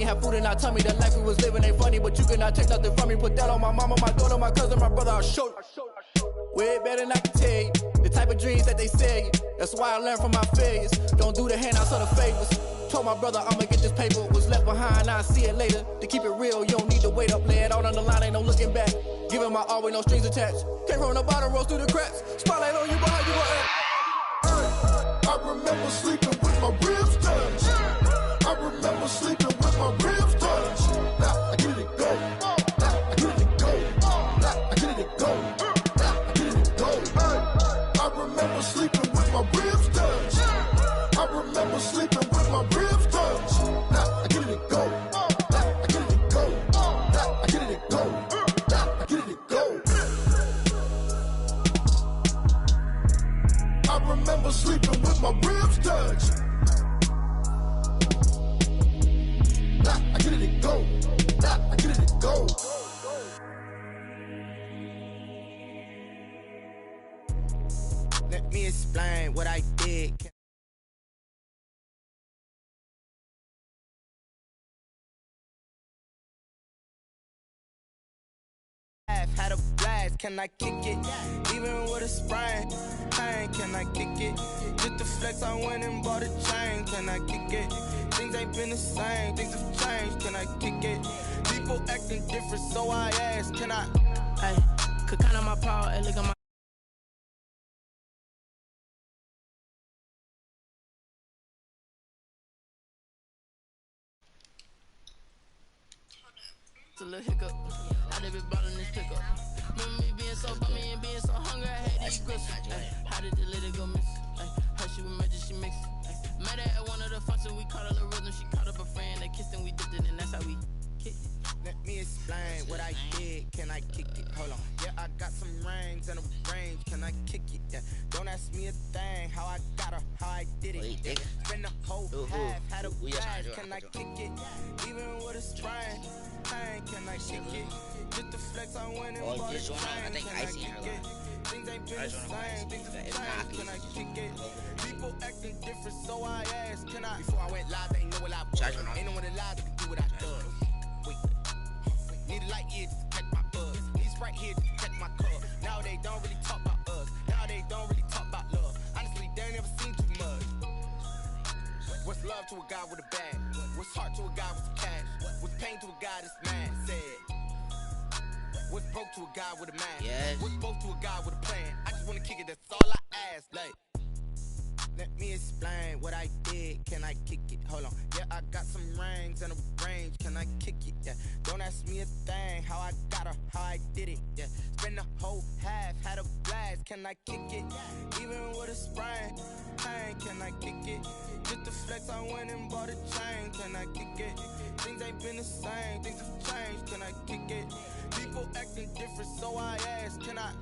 Have food in our tummy, the life we was living ain't funny, but you cannot take nothing from me. Put that on my mama, my daughter, my cousin, my brother, I'll show you. Way better than I can tell you, the type of dreams that they sell you. That's why I learned from my failures. Don't do the handouts or the favors. Told my brother I'ma get this paper, was left behind, I'll see it later. To keep it real, you don't need to wait up, lay it out on the line, ain't no looking back. Giving my all with no strings attached. Came from the bottom, rose through the cracks. Spotlight on you, but how you gon' act? I remember sleeping with my ribs touched. I remember sleeping with my ribs touched. Now I get it go. Now I get it go. Now I get it go. Now I get it go. I remember sleeping with my ribs touched. I remember sleeping with my ribs touched. Now I get it go. Now I get it go. Now I get it go. Now I get it go. I remember sleeping with my ribs touched. I get it go. I get it go. Let me explain what I did. Had a blast, can I kick it? Even with a sprain, pain, can I kick it? Just the flex, I went and bought a chain, can I kick it? Things ain't been the same, things have changed, can I kick it? People acting different, so I ask, can I? Hey, could count on my power, and look at my. It's a little hiccup. I did be ballin' this pickup. Remember me being so bummy and being so hungry, I had these grits. How did the lady go miss? How she was magic, she mixed. Met her at one of the functions, we caught a little rhythm. She caught up a friend, they kissed and we dipped it, and that's how we kicked it. Let me explain what I did, can I kick it? Hold on, yeah, I got some rings and a range, can I kick it? Yeah, don't ask me a thing, how I got her, how I did it. Yeah. Spend the whole half, had a blast, can I kick it? Even with a sprain, pain, can I kick it? Just the flex, I went and bought a chain, can I kick it? Things ain't been the same, things have changed, can I kick it? People acting different, so I ask, can I? Before I went live, they know what I was. Ain't no one alive that can do what I do. Wait, need a light here just to catch my buzz. Need Sprite here just to catch my cup. Now they don't really talk about us. Now they don't really talk about love. Honestly, they ain't never seen too much. What's love to a guy with a bag? What's heart to a guy with some cash? What's pain to a guy that's mad? Said. What's broke to a guy with a man? Yes. What's both to a guy with a plan? I just wanna kick it, that's all I ask. Like, let me explain what I did, can I kick it? Hold on, yeah, I got some rings and a range, can I kick it? Yeah, don't ask me a thing, how I got her, how I did it. Yeah, spend the whole half, had a blast, can I kick it? Even with a sprain, pain, can I kick it? Just the flex, I went and bought a chain, can I kick it? Things ain't been the same, things have changed, can I kick it? People acting different, so I ask, can I?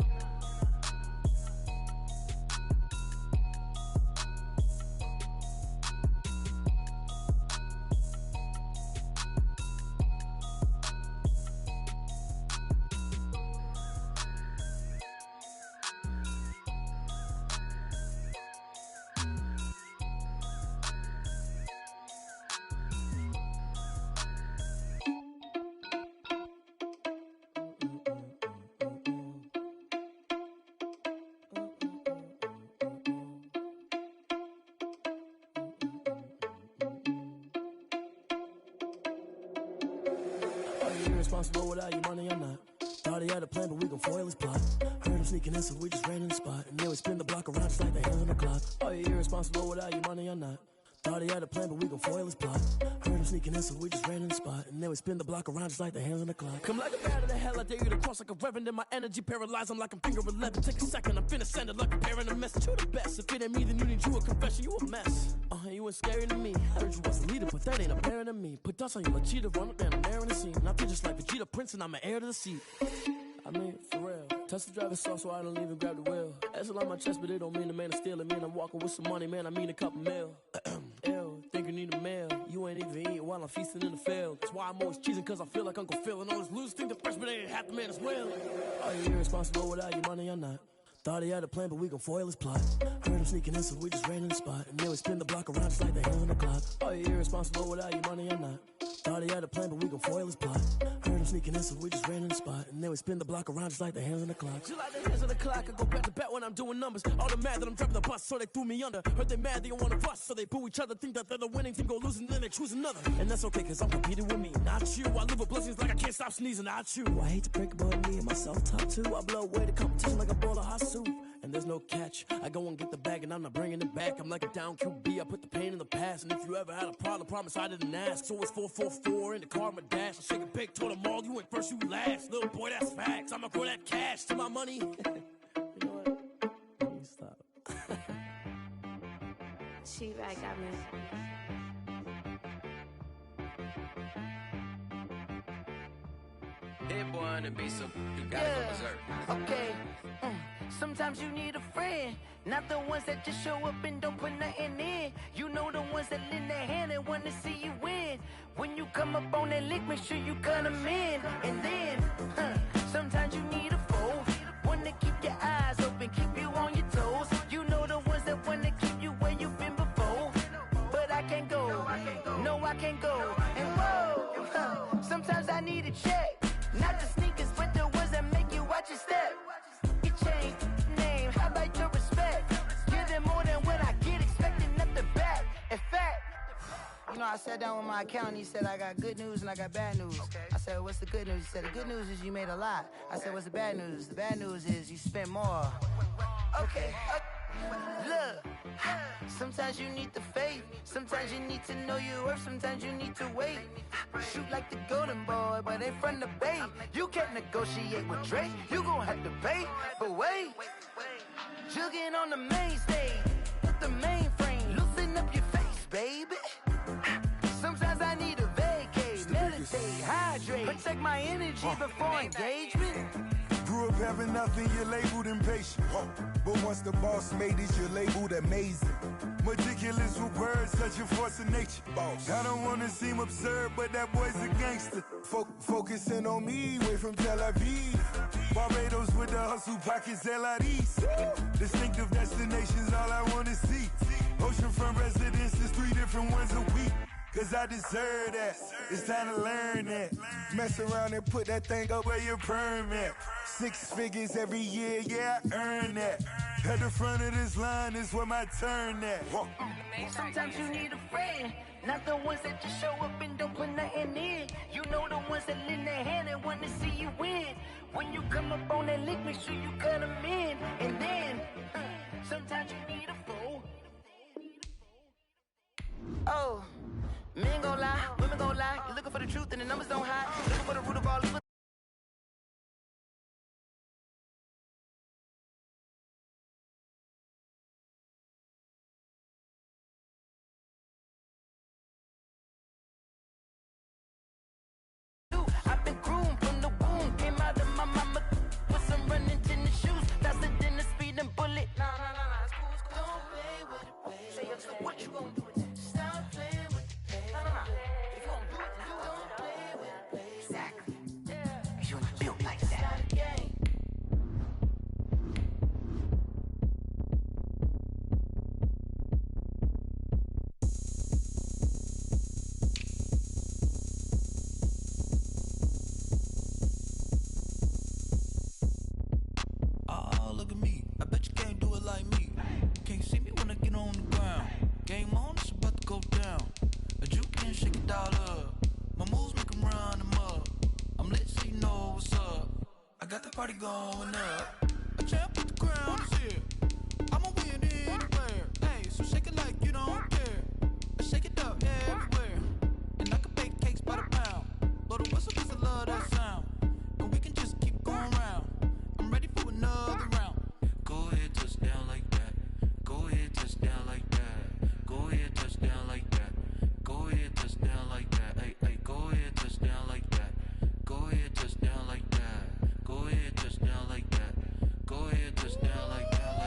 Irresponsible without you money or not. Thought he had a plan, but we gon' foil his plot. Heard him sneaking in, so we just ran in the spot. And then we spin the block around just like the hands on the clock. Are you irresponsible without you money or not? Thought he had a plan, but we gon' foil his plot. Heard him sneaking in, so we just ran in the spot. And then we spin the block around just like the hands on the clock. Come like a bat of the hell, I dare you to cross like a reverend. In my energy paralyzed, I'm like I'm finger 11. Take a second, I'm finna send it like a parent a message. You the best, if it ain't me, then you need you a confession. You a mess. You ain't scary to me. Heard you was a leader, but that ain't apparent to me. Put dust on you like cheetah, run up and I'm there in the scene. And I feel just like Vegeta Prince and I'm an heir to the seat. I mean, for real. Touch the driver's sauce so I don't even grab the wheel. That's on my chest, but it don't mean the man is stealing. Man, I'm walking with some money, man, I mean a couple mil. Ew, think you need a meal. You ain't even eating while I'm feasting in the field. That's why I'm always cheesing, cause I feel like Uncle Phil. And all those losers think the freshman ain't half the man as well. Are you irresponsible without your money or not? Thought he had a plan, but we gon' foil his plot. Heard him sneaking in, so we just ran in the spot. And then we spin the block around just like the hands on the clock. Are you irresponsible without your money or not? Thought he had a plan, but we gon' foil his plot. Heard him sneaking in, so we just ran in the spot. And then we spin the block around just like the hands on the clock. Just like the hands on the clock, I go back to back when I'm doing numbers. All the mad that I'm driving the bus, so they threw me under. Heard they mad, they don't wanna fuss, so they boo each other. Think that they're the winning team, go losing, then they choose another. And that's okay, cause I'm competing with me, not you. I live with blessings like I can't stop sneezing, not you. I hate to break about me and myself top two. I blow away the competition like a bowl of hot soup. And there's no catch, I go and get the bag and I'm not bringing it back. I'm like a down QB, I put the pain in the past. And if you ever had a problem, promise I didn't ask. So it's 444 in the car, my dash. I shake a big, told them all, you went first, you last. Little boy, that's facts, I'ma grow that cash to my money. You know what? Let me stop. Cheap, I got me. Hit boy on the beat, so you gotta go berserk. Okay. Sometimes you need a friend, not the ones that just show up and don't put nothing in. You know the ones that lend their hand and wanna see you win. When you come up on that lick, make sure you cut them in. And then, sometimes you need a foe, one to keep your eyes open, keep you on your toes. You know the ones that wanna keep you where you've been before. But I can't go, no I can't go. And whoa, sometimes I need a check, not the sneakers, but the ones that make you watch your step. You change name, how about your respect? Give them more than what I get, expecting nothing back. In fact, you know, I sat down with my accountant, he said I got good news and I got bad news. I said, what's the good news? He said, the good news is you made a lot. I said, what's the bad news? The bad news is you spent more. Okay, look, sometimes you need the faith, sometimes you need to know your worth, sometimes you need to wait. Shoot like the golden boy, but they from the bay. You can't negotiate with Drake, you gon' have to pay. But wait, jugging on the main stage, with the mainframe, loosen up your face, baby. Sometimes I need a vacate, meditate, hydrate, protect my energy before engagement. Grew up having nothing, you're labeled impatient. But once the boss made it, you're labeled amazing. Meticulous with words, such a force of nature. I don't wanna seem absurd, but that boy's a gangster. Focusing on me, way from Tel Aviv. Barbados with the hustle pockets, LIDs. Distinctive destinations, all I wanna see. Oceanfront residences, 3 different ones a week. Cause I deserve that, it's time to learn that. Mess around and put that thing up where your permit. 6 figures every year, yeah, I earn that. At the front of this line is where my turn at. Sometimes you need a friend, not the ones that just show up and don't put nothing in. You know the ones that lend their hand and wanna see you win. When you come up on that lick, make sure you cut them in. And then, sometimes you need a foe. Oh, men gon' lie, women gon' lie. You're looking for the truth and the numbers don't hide. Looking for the root of all evil. I've been groomed from the womb, came out of my mama with some running tennis shoes, faster than the speeding bullet. Nah, it's cool. Don't play with it, baby. Say, so what you gonna do with it? Stop playing with it, baby. Nah. If you gonna do it, then don't play with it, baby. Exactly. Yeah. You ain't built like that. Oh, look at me. I bet you can't do it like me. Can't see me when I get on the ground. Game on, it's about to go down. A juke can shake it all up. My moves make them run them up. I'm lit so you know what's up. I got the party going up. A champ with the crown is here. I'ma win anywhere. Hey, so shake it like you don't care. I shake it up everywhere. And I can bake cakes by the pound. Blow the whistle 'cause I love that sound. And we can just keep going round. I'm ready for another round. Go ahead, touch down like that. Go ahead, touch down like that. Go ahead, touch down like that. Go ahead, touch down like that. Hey, go ahead, touch down like that. Go ahead, touch down like that. Go ahead, touch down like that. Go ahead, touch down like that.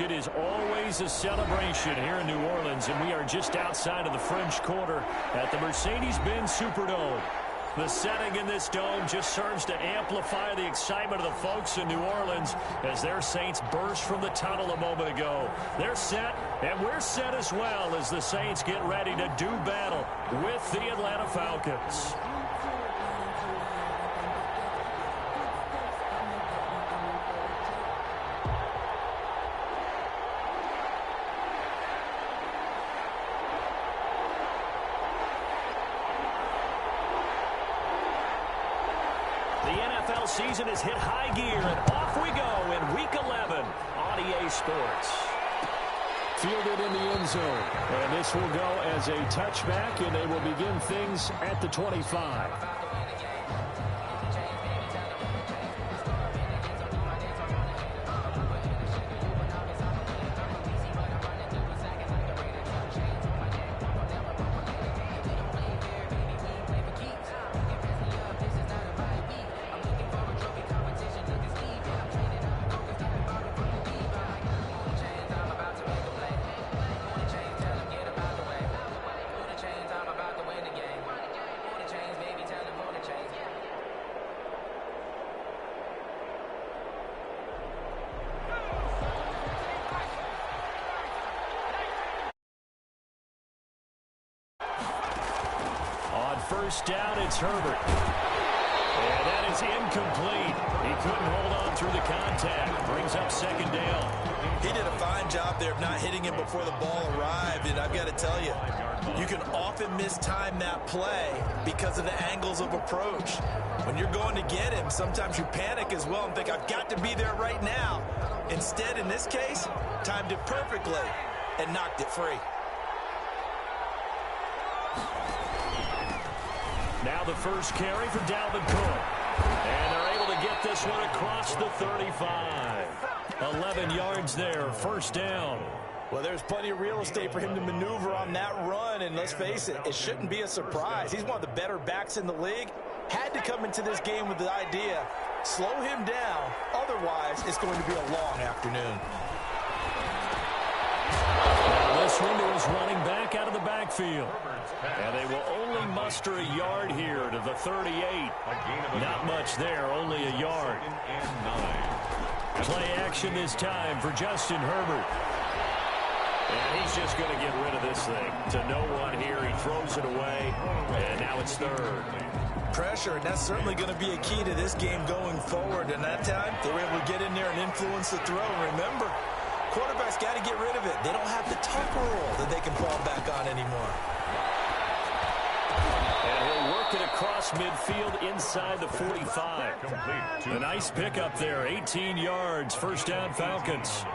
it is always a celebration here in New Orleans, and we are just outside of the French Quarter at the Mercedes-Benz Superdome. The setting in this dome just serves to amplify the excitement of the folks in New Orleans as their Saints burst from the tunnel a moment ago. They're set, and we're set as well as the Saints get ready to do battle with the Atlanta Falcons. Season has hit high gear, and off we go in Week 11 on EA Sports. Fielded in the end zone, and this will go as a touchback, and they will begin things at the 25. First down, it's Herbert. And that is incomplete. He couldn't hold on through the contact. Brings up second down. He did a fine job there of not hitting him before the ball arrived. And I've got to tell you, you can often mistime that play because of the angles of approach. When you're going to get him, sometimes you panic as well and think, I've got to be there right now. Instead, in this case, timed it perfectly and knocked it free. Now the first carry for Dalvin Cook. And they're able to get this one across the 35. 11 yards there, first down. Well, there's plenty of real estate for him to maneuver on that run. And let's face it, it shouldn't be a surprise. He's one of the better backs in the league. Had to come into this game with the idea, slow him down. Otherwise, it's going to be a long afternoon. Now this window is running back out of the backfield. And they will only muster a yard here to the 38. Not much there, only a yard. Play action this time for Justin Herbert. And he's just going to get rid of this thing. To no one here, he throws it away. And now it's third. Pressure, and that's certainly going to be a key to this game going forward. And that time, they were able to get in there and influence the throw. Remember, quarterbacks got to get rid of it. They don't have the tuck rule that they can fall back on anymore. And he'll work it across midfield inside the 45. A nice pickup there, 18 yards, first down Falcons.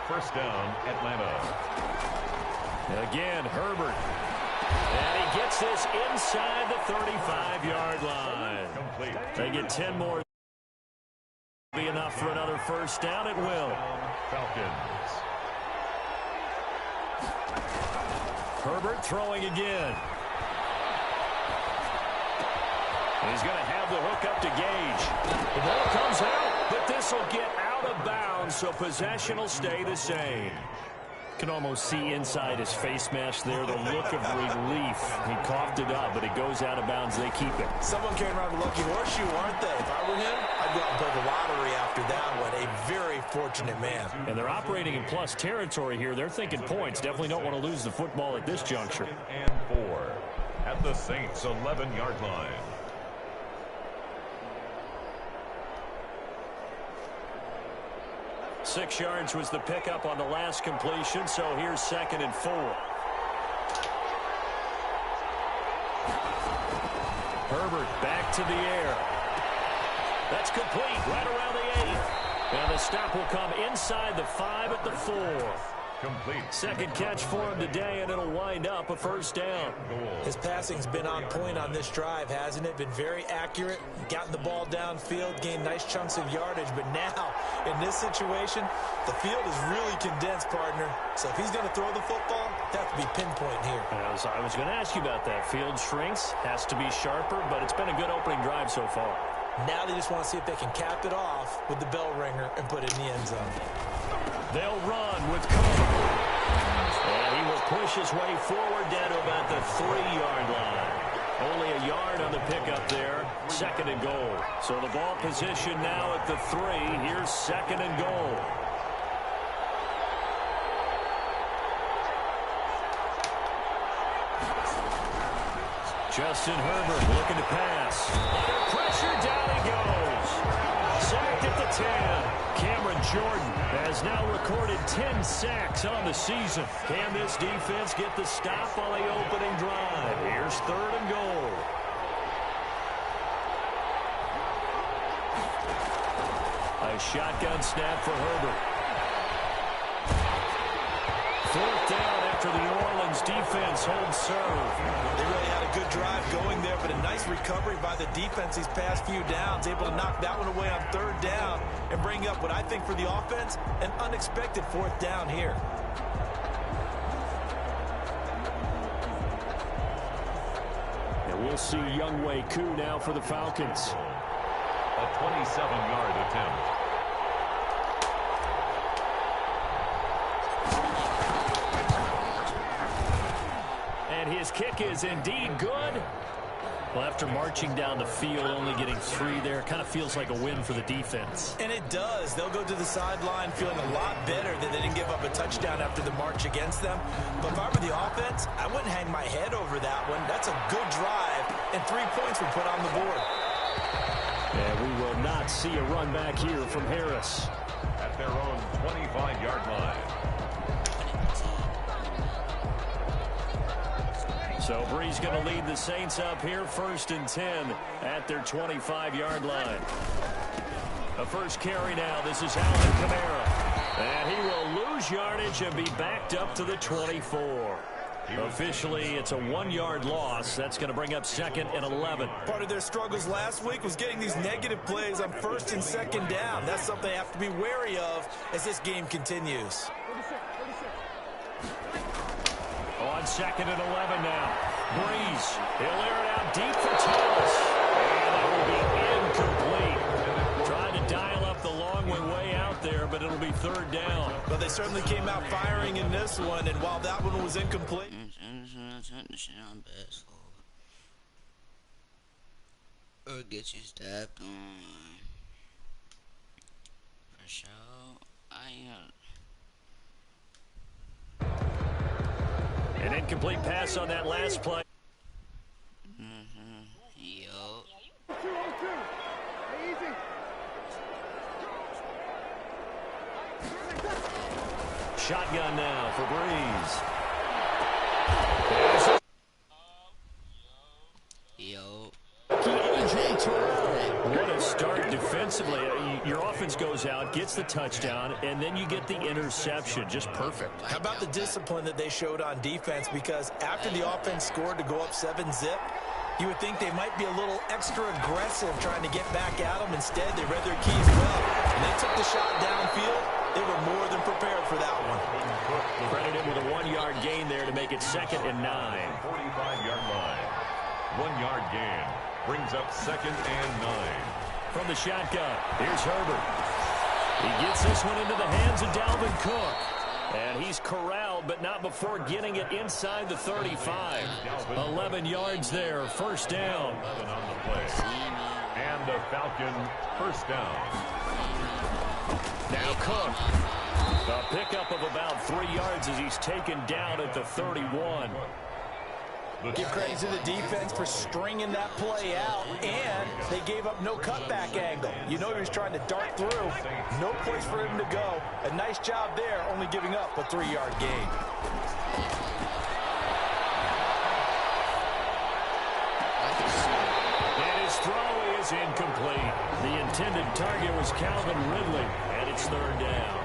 First down, Atlanta. Again, Herbert. And he gets this inside the 35-yard line. They get 10 more. Be enough for another first down. It will. Falcons. Herbert throwing again. He's going to have the hook up to Gage. The ball comes out, but this will get out of bounds, so possession will stay the same. Can almost see inside his face mask there the look of relief. He coughed it up, but it goes out of bounds. They keep it. Someone came around a lucky horseshoe, aren't they? If I were him, I'd go out and play the lottery after that one. A very fortunate man. And they're operating in plus territory here. They're thinking points. Definitely don't want to lose the football at this juncture. And 4 at the Saints' 11-yard line. 6 yards was the pickup on the last completion, so here's 2nd and 4. Herbert back to the air. That's complete right around the 8. And the stop will come inside the 5 at the 4. Complete. Second catch for him today, and it'll wind up a first down. His passing's been on point on this drive, hasn't it? Been very accurate, gotten the ball downfield, gained nice chunks of yardage. But now, in this situation, the field is really condensed, partner. So if he's going to throw the football, that has to be pinpoint here. I was going to ask you about that. Field shrinks, has to be sharper, but it's been a good opening drive so far. Now they just want to see if they can cap it off with the bell ringer and put it in the end zone. They'll run with cover. And he will push his way forward down to about the 3-yard line. Only a yard on the pickup there. 2nd and goal. So the ball position now at the 3. Here's 2nd and goal. Justin Herbert looking to pass. Under pressure, down he goes. Sacked at the 10. Cameron Jordan has now recorded 10 sacks on the season. Can this defense get the stop on the opening drive? Here's 3rd and goal. A shotgun snap for Herbert. 4th down after the New Orleans defense holds serve. They really had a good drive going there, but a nice recovery by the defense these past few downs, able to knock that one away on 3rd down and bring up what I think for the offense, an unexpected 4th down here. And we'll see Younghoe Koo now for the Falcons. A 27-yard attempt. And his kick is indeed good. Well, after marching down the field, only getting 3 there, kind of feels like a win for the defense. And it does. They'll go to the sideline feeling a lot better that they didn't give up a touchdown after the march against them. But if I were the offense, I wouldn't hang my head over that one. That's a good drive, and 3 points were put on the board. And we will not see a run back here from Harris. At their own 25-yard line. So Bree's going to lead the Saints up here, 1st and 10 at their 25-yard line. A first carry now. This is Alvin Kamara. And he will lose yardage and be backed up to the 24. Officially, it's a 1-yard loss. That's going to bring up 2nd and 11. Part of their struggles last week was getting these negative plays on 1st and 2nd down. That's something they have to be wary of as this game continues. On 2nd and 11 now. Breeze. He'll air it out deep for Thomas. And that will be incomplete. Trying to dial up the long way out there, but it'll be 3rd down. But they certainly came out firing in this one, and while that one was incomplete. Or get you stepped on. For sure. An incomplete pass on that last play. Yo. Shotgun now for Breeze. Yo. What a start defensively. Your offense goes out, gets the touchdown, and then you get the interception. Just perfect. How about the discipline that they showed on defense? Because after the offense scored to go up 7-zip, you would think they might be a little extra aggressive trying to get back at them. Instead, they read their keys well. And they took the shot downfield. They were more than prepared for that one. Credited with a 1-yard gain there to make it 2nd and 9. 45-yard line. 1-yard gain brings up 2nd and 9. From the shotgun, here's Herbert. He gets this one into the hands of Dalvin Cook. And he's corralled, but not before getting it inside the 35. 11 yards there, 1st down. 11 on the play. And the Falcon 1st down. Now Cook. A pickup of about 3 yards as he's taken down at the 31. Give credit to the defense for stringing that play out, and they gave up no cutback angle. You know he was trying to dart through. No place for him to go. A nice job there, only giving up a 3-yard gain. And his throw is incomplete. The intended target was Calvin Ridley, and it's 3rd down.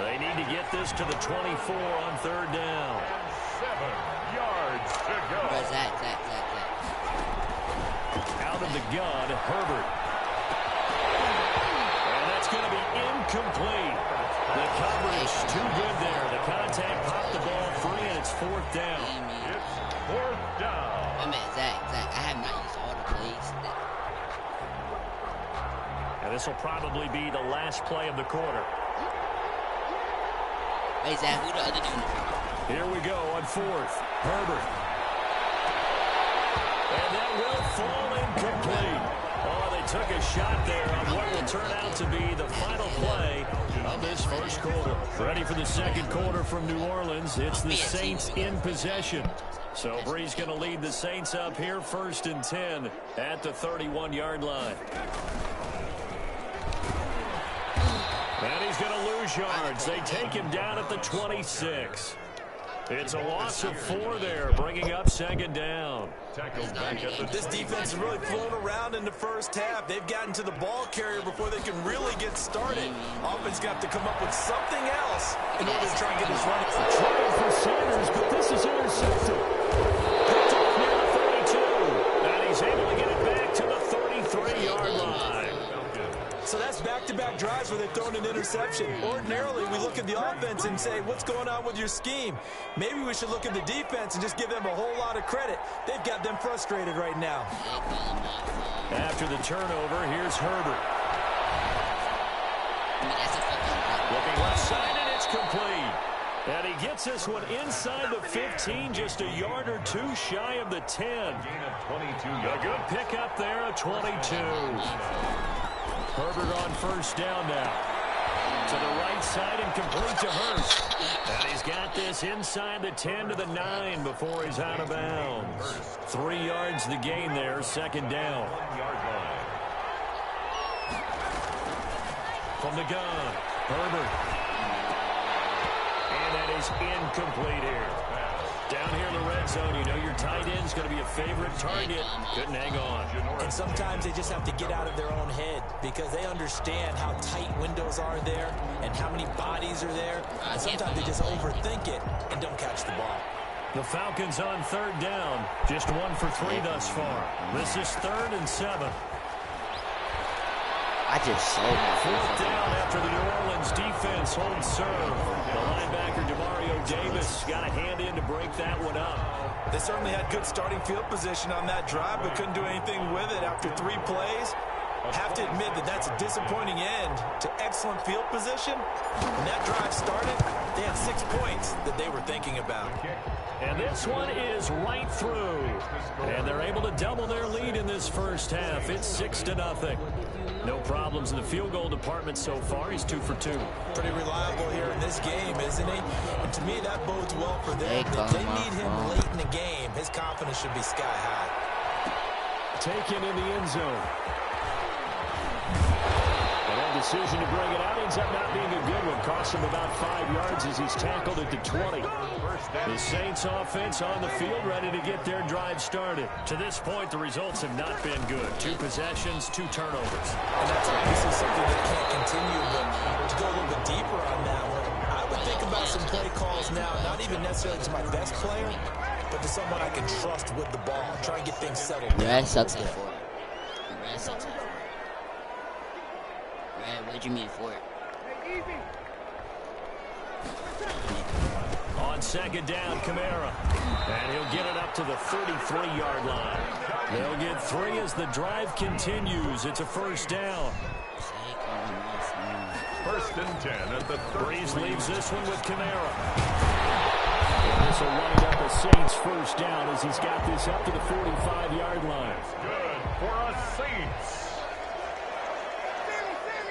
They need to get this to the 24 on 3rd down. 7 yards to go. Out of the gun, Herbert. And that's going to be incomplete. The coverage too good there. The contact popped the ball free, and it's 4th down. It's 4th down. Wait a minute, Zach, I have not used all the plays. And this will probably be the last play of the quarter. Wait, Zach, who the other dude? Here we go on fourth. Herbert. And that will fall incomplete. Oh, they took a shot there on what will turn out to be the final play of this first quarter. Ready for the second quarter from New Orleans. It's the Saints in possession. So Bree's going to lead the Saints up here, 1st and 10 at the 31-yard line. And he's going to lose yards. They take him down at the 26. It's a loss of 4 there, bringing up 2nd down. This defense is really flown around in the first half. They've gotten to the ball carrier before they can really get started. Offense got to come up with something else in order to try and get this running. Trying for Sanders, but this is intercepted. Picked up near the 32. And he's able to get it back to the 33-yard line. So that's back-to-back drives where they've thrown an interception. Ordinarily, we look at the offense and say, what's going on with your scheme? Maybe we should look at the defense and just give them a whole lot of credit. They've got them frustrated right now. After the turnover, here's Herbert. Looking left side, and it's complete. And he gets this one inside the 15, just a yard or 2 shy of the 10. A good pickup there, a 22. Herbert on 1st down now. To the right side and complete to Hurst. And he's got this inside the 10 to the 9 before he's out of bounds. 3 yards the gain there, 2nd down. From the gun, Herbert. And that is incomplete here. Down here in the red zone, you know your tight end's going to be a favorite target. Couldn't hang on. And sometimes they just have to get out of their own head because they understand how tight windows are there and how many bodies are there. And sometimes they just overthink it and don't catch the ball. The Falcons on 3rd down. Just 1 for 3 thus far. This is 3rd and 7. I just sold my 4th down after the New Orleans defense holds serve. The linebacker, Demario Davis, got a hand in to break that one up. They certainly had good starting field position on that drive, but couldn't do anything with it after 3 plays. Have to admit that that's a disappointing end to excellent field position. When that drive started, they had 6 points that they were thinking about. And this one is right through. And they're able to double their lead in this first half. It's 6-0. No problems in the field goal department so far. He's 2 for 2. Pretty reliable here in this game, isn't he? And to me, that bodes well for them. If they need him late in the game, his confidence should be sky high. Taken in the end zone. And that decision to bring it out ends up not being a good one. Costs him about 5 yards as he's tackled at the 20. The Saints offense on the field ready to get their drive started. To this point, the results have not been good. 2 possessions, 2 turnovers. And that's obviously something that can't continue, but to go a little bit deeper on that one, I would think about some play calls now, not even necessarily to my best player, but to someone I can trust with the ball. Try and get things settled down. Red sucks at 4. Red sucks at 4. Red, what'd you mean for it? On 2nd down, Kamara. And he'll get it up to the 33-yard line. They'll get 3 as the drive continues. It's a 1st down. 1st and 10 at the 30. Breeze leaves this one with Kamara. And this will wind up a Saints 1st down as he's got this up to the 45-yard line. Good for us Saints.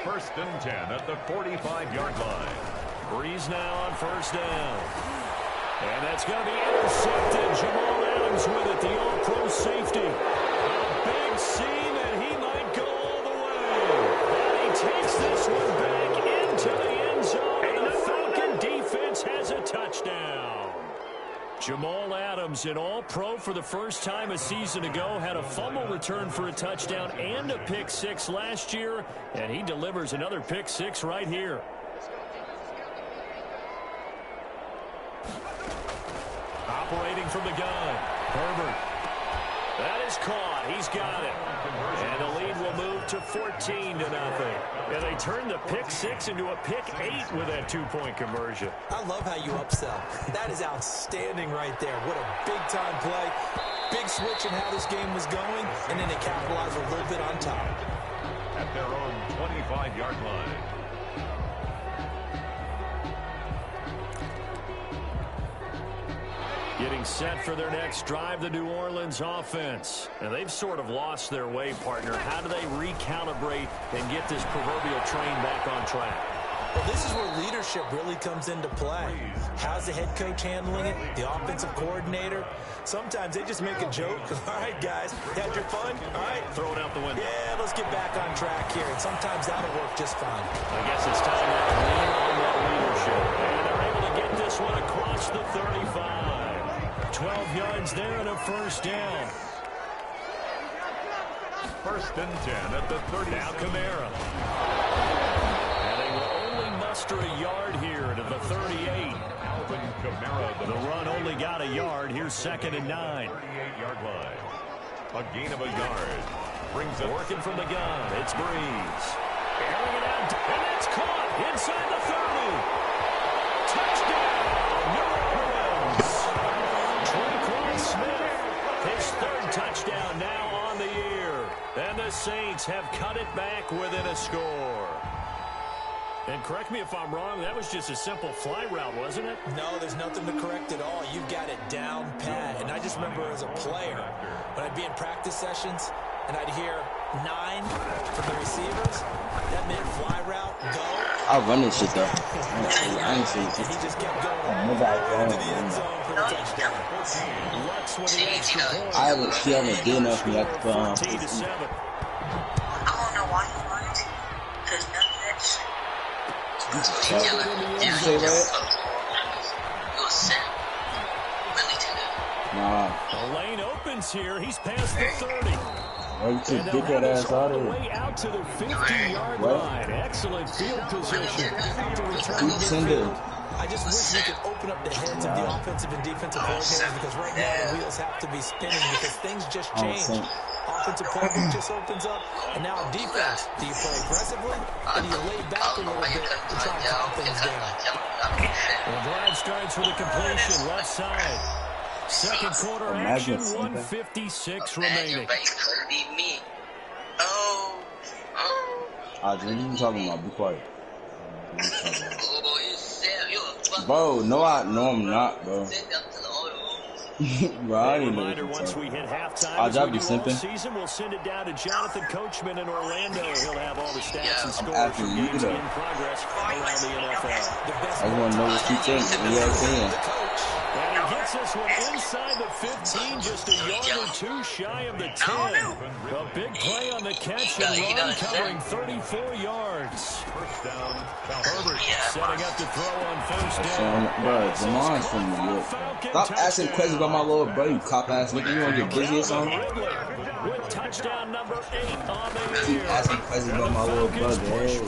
1st and 10 at the 45-yard line. Breeze now on 1st down. And that's going to be intercepted. Jamal Adams with it, the all-pro safety. A big seam, and he might go all the way. And he takes this one back into the end zone, and the Falcon defense has a touchdown. Jamal Adams, an all-pro for the first time a season ago, had a fumble return for a touchdown and a pick 6 last year, and he delivers another pick 6 right here. Operating from the gun, Herbert. That is caught. He's got it. And the lead will move to 14-0. And they turn the pick 6 into a pick 8 with that 2-point conversion. I love how you upsell. That is outstanding right there. What a big-time play. Big switch in how this game was going, and then they capitalized a little bit on top. At their own 25-yard line. Getting set for their next drive, the New Orleans offense. And they've sort of lost their way, partner. How do they recalibrate and get this proverbial train back on track? Well, this is where leadership really comes into play. How's the head coach handling it? The offensive coordinator? Sometimes they just make a joke. All right, guys, you had your fun? All right. Throw it out the window. Yeah, let's get back on track here. And sometimes that'll work just fine. I guess it's time to lean on that leadership. And they're able to get this one across the 35. 12 yards there and a first down. First and 10 at the 30. Now Kamara. And they will only muster a yard here to the 38. Alvin Kamara. The run only got a yard. Here's 2nd and 9. 38-yard line. A gain of a yard. Brings up working from the gun. It's Breeze. Airing it out. And it's caught inside the 30. Touchdown. New Orleans. Tre'Quan Smith. His 3rd touchdown now on the year. And the Saints have cut it back within a score. And correct me if I'm wrong, that was just a simple fly route, wasn't it? No, there's nothing to correct at all. You've got it down pat. And I just remember as a player, when I'd be in practice sessions, and I'd hear 9 from the receivers, that meant fly route, go. I'll run this shit, though. I ain't seen it. And he just kept going Nobody to the end zone for the touchdown. Lux with the extra point. I haven't good enough for me. 14-7. I don't know why he wanted to. Because none of that shit. You say that? Nah. The lane opens here. He's past the 30. Why you took dick that ass out of way out to the 50-yard line. Excellent field position. I just wish we could open up the heads of the offensive and defensive coordinators, because right now the wheels have to be spinning because things just change. Offensive playbook just opens up, and now defense. Do you play aggressively, or do you lay back a little bit to try and calm things down? The drive starts with a completion left side. Second quarter action, 1:56 remaining. You talking about? Be quiet. Bro, no, I'm not, bro. Bro, I didn't know once we hit halftime, I'll drop you simping. Season, we'll send it down to Jonathan Coachman in Orlando. He'll have all the stats and scores from games in progress around the NFL. I want to know what you think. And he gets this one inside the 15, just a yard or 2 shy of the 10. A big play on the catch and run, covering 34 yards. first down. Herbert setting up to throw on first down. Bro, Jamon's from New York. Stop asking questions about my little bro, you cop ass nigga. You want to get busy or something? With touchdown number 8 on the year. Keep asking questions about my little brother. Hey.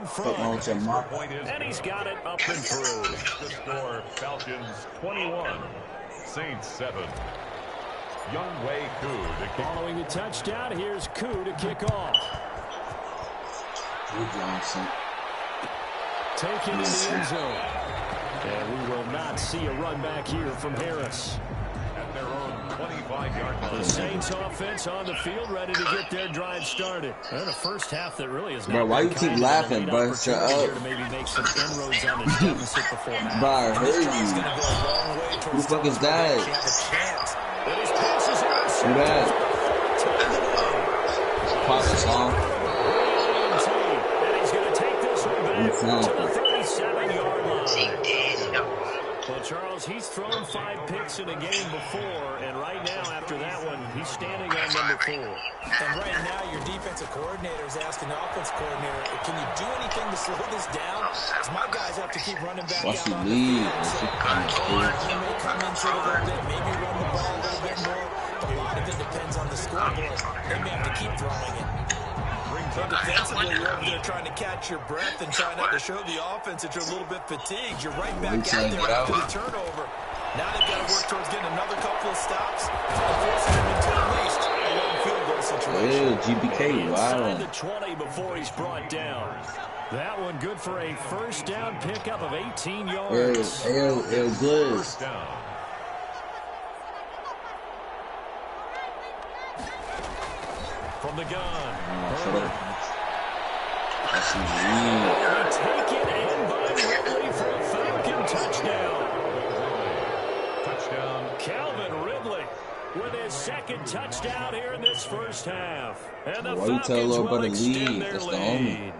Fuck wrong with your mom? And he's got it up and through. The score, Falcons 21, Saints 7. Younghoe Koo. Following the touchdown, here's Koo to kick off. Johnson. Taken in the end zone. And we will not see a run back here from Harris. At their own 25-yard line. The Saints offense on the field, ready to get their drive started. And a first half that really is not. Bro, why you keep laughing, bro? Shut up. To maybe make some inroads on this deficit before half. Bro, I heard you. Who the fuck is that? Who that? Pop the song. And he's going to take this one back to the 37-yard line. Well, Charles, he's thrown 5 picks in a game before, and right now, after that one, he's standing on number 4. And right now, your defensive coordinator is asking the offense coordinator, can you do anything to slow this down? Because my guys have to keep running back out on the field. So, you may come into it a little bit, maybe run the ball a little bit more, but a lot of it depends on the scoreboard. They may have to keep throwing it. But defensively, you're over there trying to catch your breath and trying not to show the offense that you're a little bit fatigued. You're right back out there after the turnover. Now they've got to work towards getting another couple of stops and forcing them into at least a long field goal situation. Yeah, GBK, wow. Inside the 20 before he's brought down. That one good for a first down pickup of 18 yards. It good. First down. From the gun. Taken in by Ridley for a Falcon touchdown. Touchdown, Calvin Ridley with his second touchdown here in this first half. And the Why you tell a Falcons little will brother extend leave? their That's the lead. homie.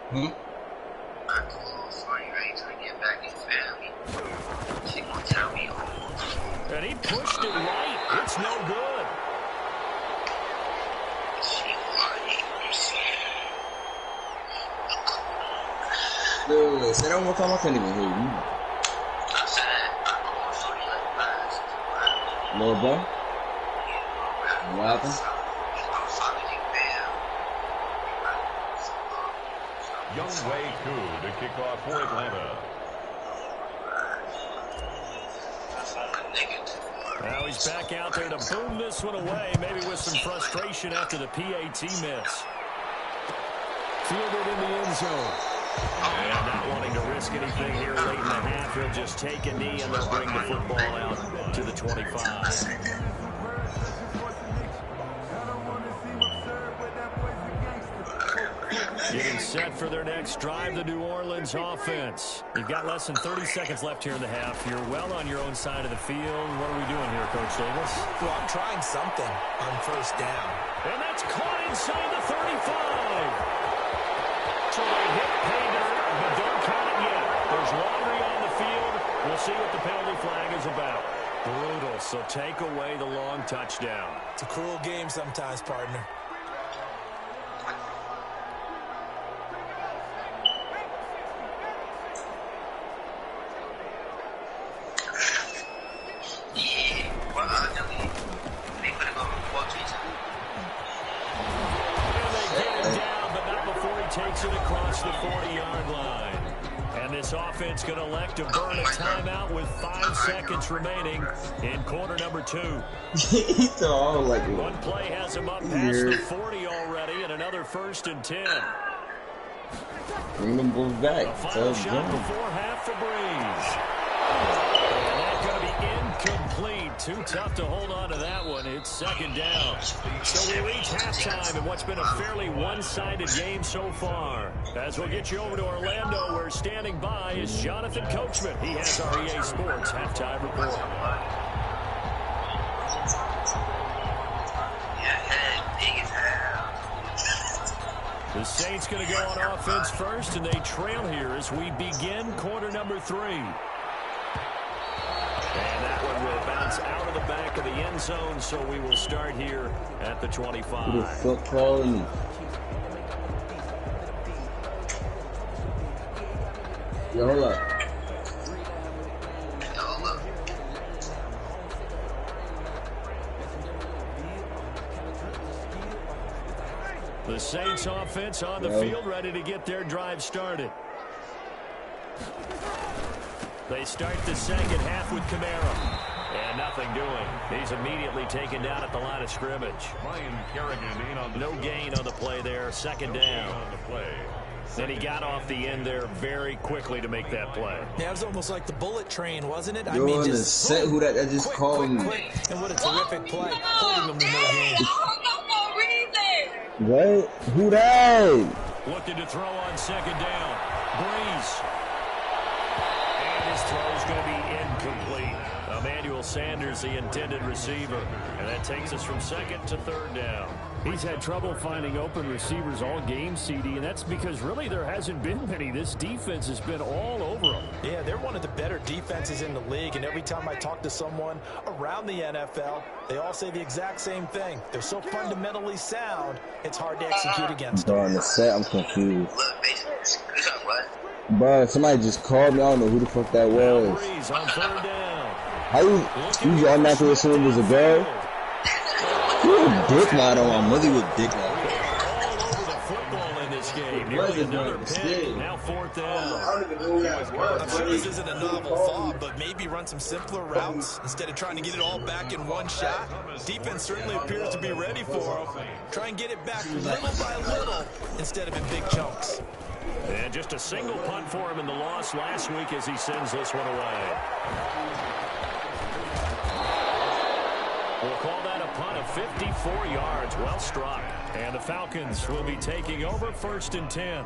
Hmm? And he pushed it right. It's no good. Dude, say that one more time. I can't even hear you. Little bro? What happened? Young Wei Koo to kick off for Atlanta. Now he's back out there to boom this one away, maybe with some frustration after the PAT miss. Fielded in the end zone. And not wanting to risk anything here late in the half, he'll just take a knee and they'll bring the football out to the 25. Getting set for their next drive, the New Orleans offense. You've got less than 30 seconds left here in the half. You're well on your own side of the field. What are we doing here, Coach Davis? Well, I'm trying something on first down. And that's caught inside the 35. So they hit pay dirt, but don't count it yet. There's laundry on the field. We'll see what the penalty flag is about. Brutal, so take away the long touchdown. It's a cruel game sometimes, partner. Takes it across the 40-yard line. And this offense going to elect to burn a timeout with 5 seconds remaining in quarter number 2. One play has him up past the 40 already, and another 1st and 10. Bring them both back. A final shot before half for Breeze. And that's going to be incomplete. Too tough to hold on to that one. It's 2nd down. So we reach halftime in what's been a fairly one-sided game so far. As we'll get you over to Orlando, where standing by is Jonathan Coachman. He has our EA Sports halftime report. The Saints going to go on offense first, and they trail here as we begin quarter number 3. And that one will bounce out of the back of the end zone, so we will start here at the 25. Who the fuck calling me? Yo, hold up. The Saints offense on the field, ready to get their drive started. They start the second half with Kamara. And nothing doing. He's immediately taken down at the line of scrimmage. No gain on the play there. 2nd down. Then he got off the end there very quickly to make that play. Yeah, it was almost like the bullet train, wasn't it? I mean, just set who that just called me. And what a terrific play. Holding them to no gain. What? Who that? Looking to throw on 2nd down. Breeze. His throw is going to be incomplete. Emmanuel Sanders, the intended receiver. And that takes us from 2nd to 3rd down. He's had trouble finding open receivers all game, CD, and that's because really there hasn't been many. This defense has been all over them. Yeah, they're one of the better defenses in the league, and every time I talk to someone around the NFL, they all say the exact same thing. They're so fundamentally sound, it's hard to execute against them. On the set, I'm confused. Bro, somebody just called me. I don't know who the fuck that was. How you automatically assume it was a girl? You a dick ride on my mother with dick ride. All over the football in this game. Nearly another pick. Now 4th down. I'm sure this isn't a novel thought, but maybe run some simpler routes instead of trying to get it all back in one shot. Defense certainly appears to be ready for him. Try and get it back little by little instead of in big chunks. And just a single punt for him in the loss last week as he sends this one away. We'll call that a punt of 54 yards. Well struck. And the Falcons will be taking over 1st and 10.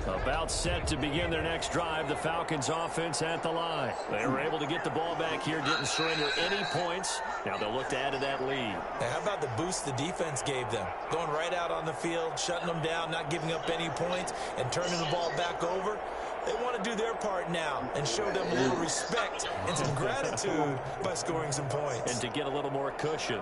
About set to begin their next drive, the Falcons offense at the line. They were able to get the ball back here, didn't surrender any points. Now they'll look to add to that lead. Hey, how about the boost the defense gave them? Going right out on the field, shutting them down, not giving up any points, and turning the ball back over. They want to do their part now and show them a little respect and some gratitude by scoring some points. And to get a little more cushion.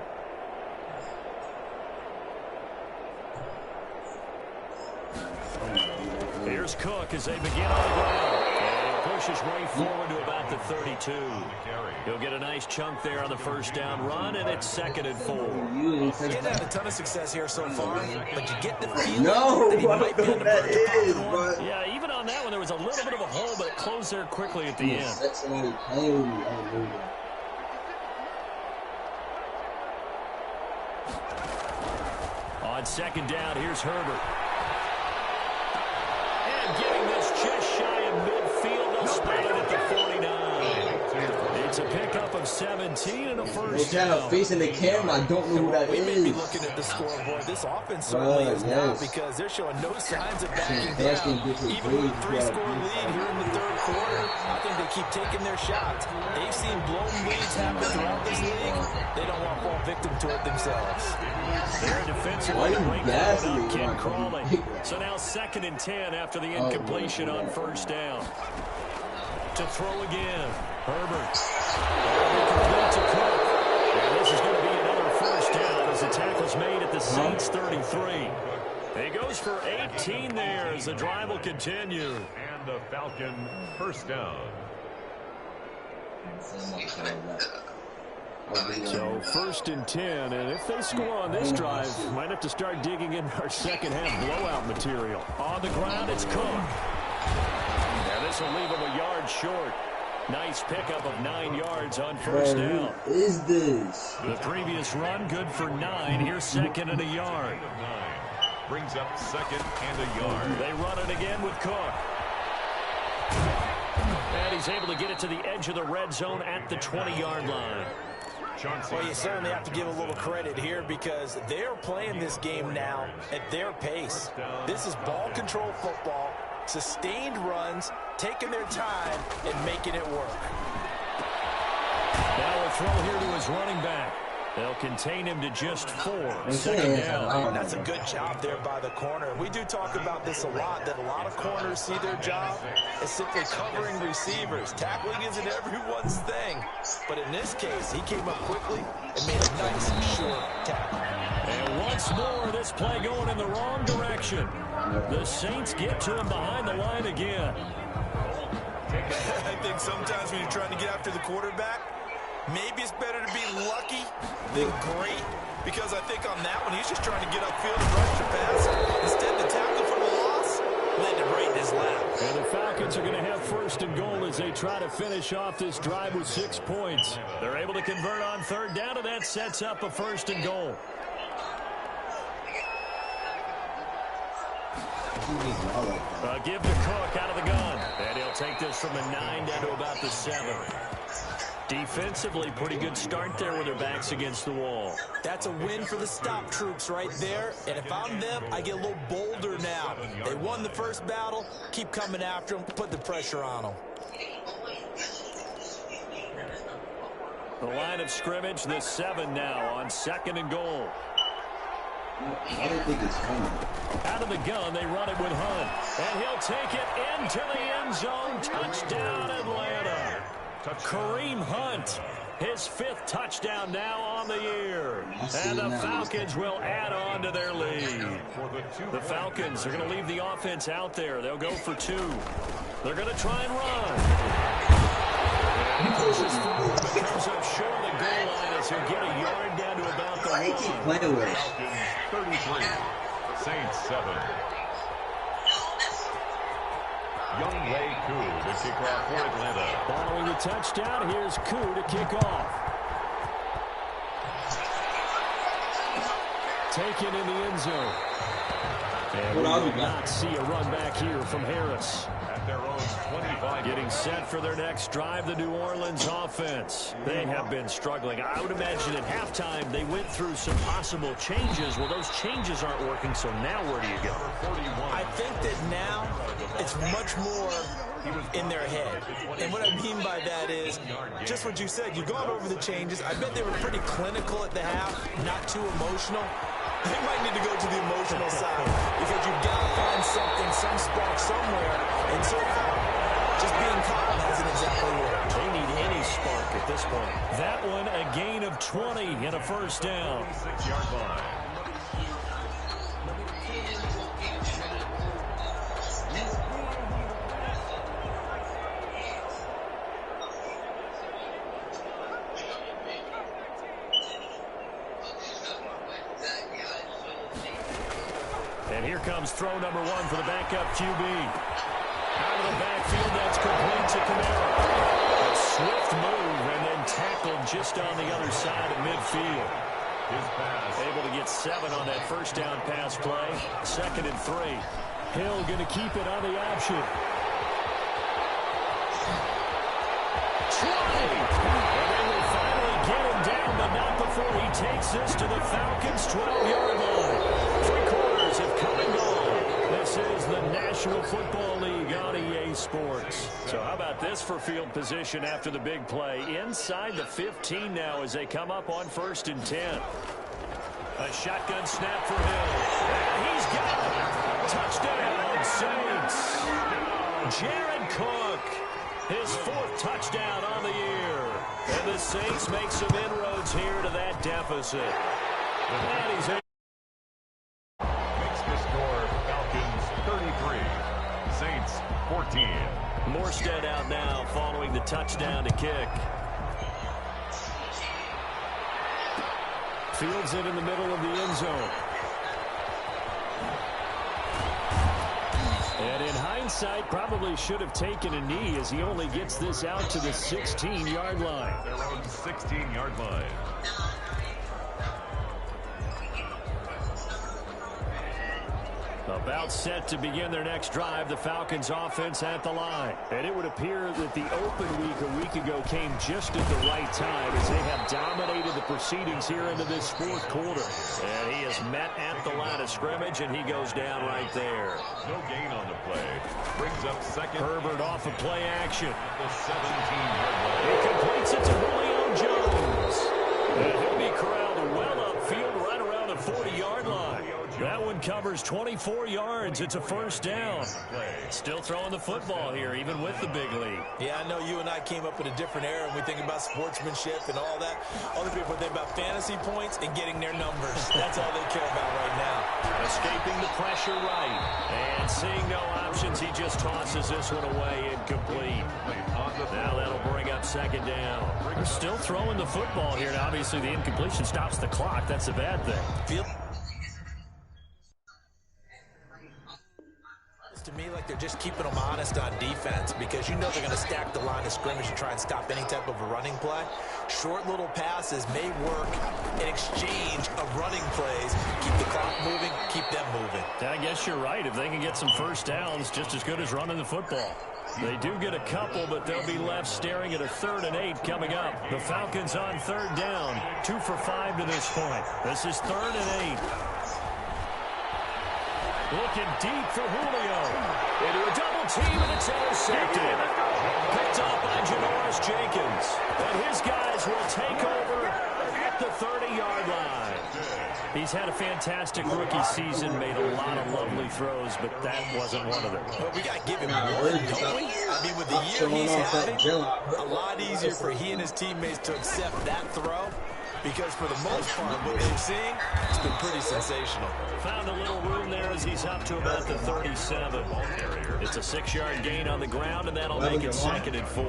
Here's Cook as they begin on the ground. And he'll push his way forward to about the 32. He'll get a nice chunk there on the 1st down run, and it's 2nd and 4. He hasn't had a ton of success here so far, but you get the feeling that he might be on the verge of popping one. Yeah, even on that one, there was a little bit of a hole, but it closed there quickly at the end. On 2nd down, here's Herbert. Getting this just shy of midfield. They'll spot it at the 49. It's a pickup of 17 and a 1st down. Kind of facing the camera. I don't know who that we is. may be looking at the scoreboard. This offense certainly is now because they're showing no signs of backing down. Even with a 3-score lead here in the 3rd quarter, I think they keep taking their shots. They've seen blown leads happen throughout this league. They don't want to fall victim to it themselves. They're defensively breaking up Ken Crawley. So now 2nd and 10 after the incompletion on 1st down. To throw again. Herbert. Complete to Cook. And this is going to be another 1st down as the tackle's made at the Saints 33. He goes for 18 there as the drive will continue. And the Falcon 1st down. So 1st and 10, and if they score on this drive, might have to start digging in our 2nd half blowout material. On the ground, it's Cook. And this will leave him a yard short. Nice pickup of 9 yards on 1st down. What is this? The previous run, good for 9. Here's 2nd and a yard. Brings up 2nd and a yard. They run it again with Cook. And he's able to get it to the edge of the red zone at the 20-yard line. Well, you certainly have to give a little credit here because they're playing this game now at their pace. This is ball control football, sustained runs, taking their time, and making it work. Now a throw here to his running back. They'll contain him to just 4. 2nd down. That's a good job there by the corner. We do talk about this a lot, that a lot of corners see their job as simply covering receivers. Tackling isn't everyone's thing. But in this case, he came up quickly and made a nice, short tackle. And once more, this play going in the wrong direction. The Saints get to him behind the line again. I think sometimes when you're trying to get after the quarterback, maybe it's better to be lucky than great, because I think on that one, he's just trying to get upfield and rush the passer. Instead, the tackle for the loss landed right in his lap. And the Falcons are going to have 1st and goal as they try to finish off this drive with 6 points. They're able to convert on 3rd down, and that sets up a 1st and goal. Give to Cook out of the gun. And he'll take this from the 9 down to about the 7. Defensively, pretty good start there with their backs against the wall. That's a win for the stop troops right there. And if I'm them, I get a little bolder now. They won the 1st battle. Keep coming after them. Put the pressure on them. The line of scrimmage, the 7 now on 2nd and goal. I don't think it's coming. Out of the gun, they run it with Hunt. And he'll take it into the end zone. Touchdown, Atlanta. Kareem Hunt, his 5th touchdown now on the year. And the Falcons will add on to their lead. The Falcons are going to leave the offense out there. They'll go for 2. They're going to try and run. And pushes forward, but comes up short of the goal line as he'll get a yard down to about the 1. 33, Saints 7. Young Wei Koo to kick off for Atlanta. Following the touchdown, here's Koo to kick off. taken in the end zone. And we will not see a run back here from Harris. At their own 25. Getting set for their next drive, the New Orleans offense. They have been struggling. I would imagine at halftime they went through some possible changes. Well, those changes aren't working, so now where do you go? I think that now it's much more in their head. And what I mean by that is just what you said. You've gone over the changes. I bet they were pretty clinical at the half, not too emotional. They might need to go to the emotional side because you've got to find something, some spark somewhere. And so far, just being calm hasn't exactly worked. They need any spark at this point. That one, a gain of 20 and a first down. 6-yard line. And here comes throw number 1 for the backup QB. Out of the backfield, that's complete to Kamara. A swift move and then tackled just on the other side of midfield. His pass. Able to get 7 on that first down pass play. 2nd and 3. Hill going to keep it on the option. 20. And they will finally get him down, but not before he takes this to the Falcons' 12-yard line. 3/4 have come and gone. This is the National Football League on EA Sports. So how about this for field position after the big play? Inside the 15 now as they come up on 1st and 10. A shotgun snap for Hill. And he's got it. Touchdown, Saints. Jared Cook, his 4th touchdown on the year. And the Saints make some inroads here to that deficit. And he's Makes the score Falcons 33. Saints 14. Morstead out now following the touchdown to kick. Fields it in the middle of the end zone. And in hindsight, probably should have taken a knee as he only gets this out to the 16-yard line. Their own 16-yard line. About set to begin their next drive, the Falcons offense at the line. And it would appear that the open week a week ago came just at the right time as they have dominated the proceedings here into this 4th quarter. And he is met at the line of scrimmage, and he goes down right there. No gain on the play. Brings up 2nd. Herbert off of play action. The 17-yard line. He completes it to Julio Jones. And he'll be corralled well upfield right around the 40-yard line. That one covers 24 yards. It's a first down. Still throwing the football here, even with the big lead. Yeah, I know you and I came up in a different era and we think about sportsmanship and all that. Other people think about fantasy points and getting their numbers. That's all they care about right now. Escaping the pressure right. And seeing no options, he just tosses this one away incomplete. Now that'll bring up 2nd down. They're still throwing the football here. Now, obviously, the incompletion stops the clock. That's a bad thing. To me, like they're just keeping them honest on defense because you know they're going to stack the line of scrimmage and try and stop any type of a running play. Short little passes may work in exchange of running plays. Keep the clock moving, keep them moving. I guess you're right. If they can get some first downs, just as good as running the football. They do get a couple, but they'll be left staring at a 3rd and 8 coming up. The Falcons on 3rd down, 2 for 5 to this point. This is 3rd and 8. Looking deep for Julio. Into a double team, and it's intercepted. Picked off by Janoris Jenkins. And his guys will take over at the 30-yard line. He's had a fantastic rookie season, made a lot of lovely throws, but that wasn't one of them. Well, we got to give him one, don't we? I mean, with the year he's having, a lot easier for he and his teammates to accept that throw. Because for the most part, what they've seen, it's been pretty sensational. Found a little room there as he's up to about the 37. It's a 6-yard gain on the ground, and that'll make it 2nd and 4.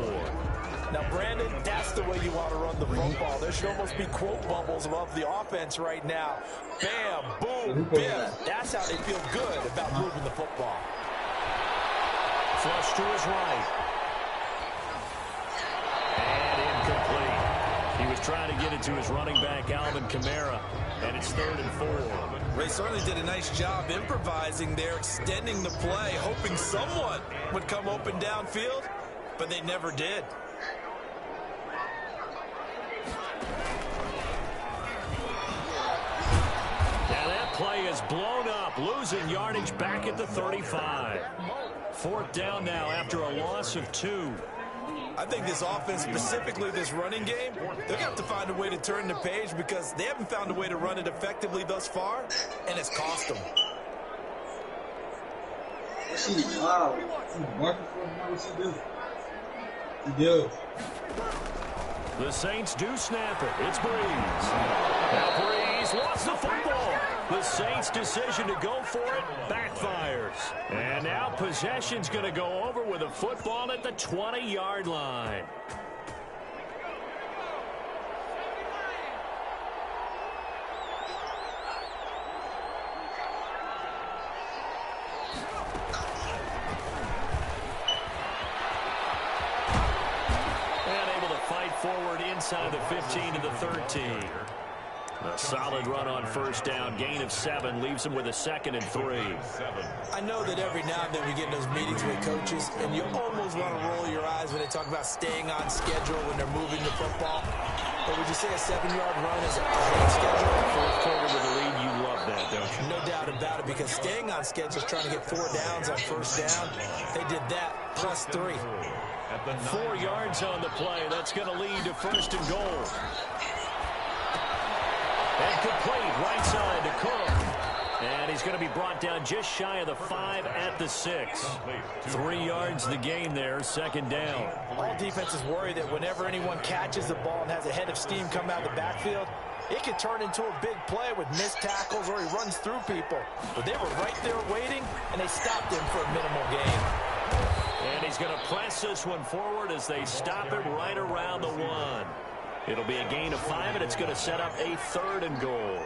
Now, Brandon, that's the way you want to run the football. There should almost be quote bubbles above the offense right now. Bam, boom, biff. That's how they feel good about moving the football. Flush to his right. And incomplete. He was trying to get it to his running back, Alvin Kamara, and it's 3rd and 4. Ray certainly did a nice job improvising there, extending the play, hoping someone would come open downfield, but they never did. Now that play is blown up, losing yardage back at the 35. 4th down now after a loss of 2. I think this offense, specifically this running game, they're going to have to find a way to turn the page because they haven't found a way to run it effectively thus far, and it's cost them. Wow. What's he do? He do. The Saints do snap it. It's Breeze. Now Breeze lost the football. The Saints' decision to go for it backfires. And now possession's going to go over with a football at the 20-yard line. And able to fight forward inside the 15 to the 13. A solid run on 1st down. Gain of 7 leaves him with a 2nd and 3. I know that every now and then we get in those meetings with coaches, and you almost want to roll your eyes when they talk about staying on schedule when they're moving the football. But would you say a 7-yard run is ahead of schedule? 4th quarter with the lead, you love that, don't you? No doubt about it, because staying on schedule is trying to get 4 downs on 1st down. They did that, plus 3. 4 yards on the play. That's going to lead to 1st and goal. And complete right side to Cook. And he's going to be brought down just shy of the 5 at the 6. 3 yards the gain there, 2nd down. All defenses worry that whenever anyone catches the ball and has a head of steam come out of the backfield, it could turn into a big play with missed tackles or he runs through people. But they were right there waiting, and they stopped him for a minimal gain. And he's going to press this one forward as they stop it right around the 1. It'll be a gain of 5, and it's going to set up a 3rd and goal.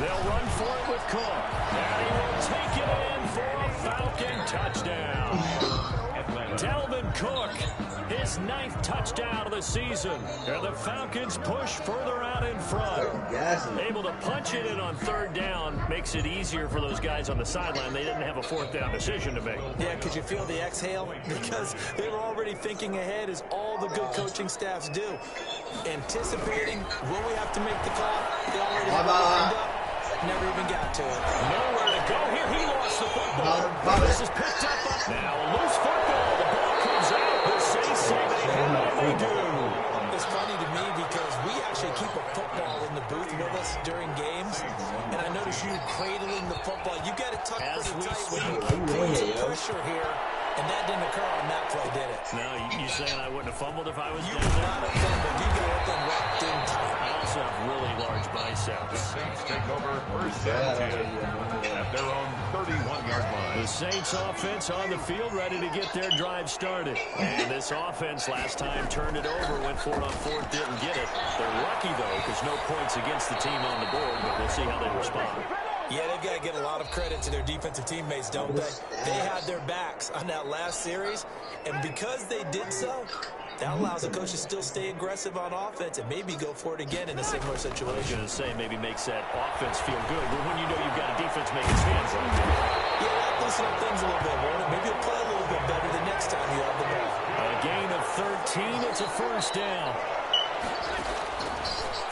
They'll run for it with Cook. And he will take it in for a Falcon touchdown. Dalvin Cook, his 9th touchdown of the season. And the Falcons push further out in front. Able to punch it in on 3rd down makes it easier for those guys on the sideline. They didn't have a 4th down decision to make. Yeah, could you feel the exhale? Because they were already thinking ahead, as all the good coaching staffs do. Anticipating, will we have to make the call? They already have it lined up. Never even got to it. Nowhere to go here. He lost the football. This is picked up. Now a loose football. The ball comes out. The Saints say they have what they do. It's funny to me because we actually keep a football in the booth with us during games, and I notice you cradling the football. You got it tucked pretty tight. Putting some pressure here, and that didn't occur on that play, did it? No, you saying I wouldn't have fumbled if I was down there? You would not have fumbled. You got them wrapped in tight. I also have really large biceps. The Saints take over 1st and 10 at their own 31-yard line. The Saints offense on the field, ready to get their drive started. And this offense last time turned it over, went for it on 4th, didn't get it. They're lucky, though, because no points against the team on the board, but we'll see how they respond. Yeah, they've got to get a lot of credit to their defensive teammates, don't they? They had their backs on that last series, and because they did so, that allows the coach to still stay aggressive on offense and maybe go for it again in a similar situation. I was going to say maybe makes that offense feel good, but when you know you've got a defense making stands like that. Yeah, that loosen up things a little bit, won't it? Maybe you'll play a little bit better the next time you have the ball. A gain of 13, it's a 1st down.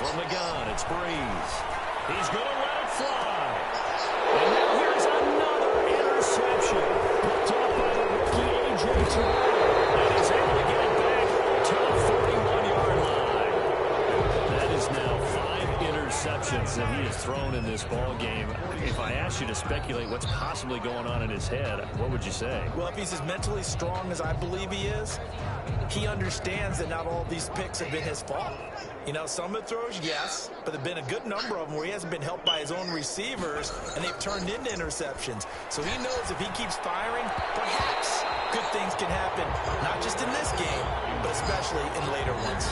From the gun, it's Breeze. He's going to let it fly. And now here's another interception. Picked up by the rookie A.J. Terrell. And he's able to get it back to the 41-yard line. That is now 5 interceptions that he has thrown in this ball game. If I asked you to speculate what's possibly going on in his head, what would you say? Well, if he's as mentally strong as I believe he is, he understands that not all these picks have been his fault. You know, some of the throws, yes, but there have been a good number of them where he hasn't been helped by his own receivers, and they've turned into interceptions. So he knows if he keeps firing, perhaps good things can happen, not just in this game, but especially in later ones.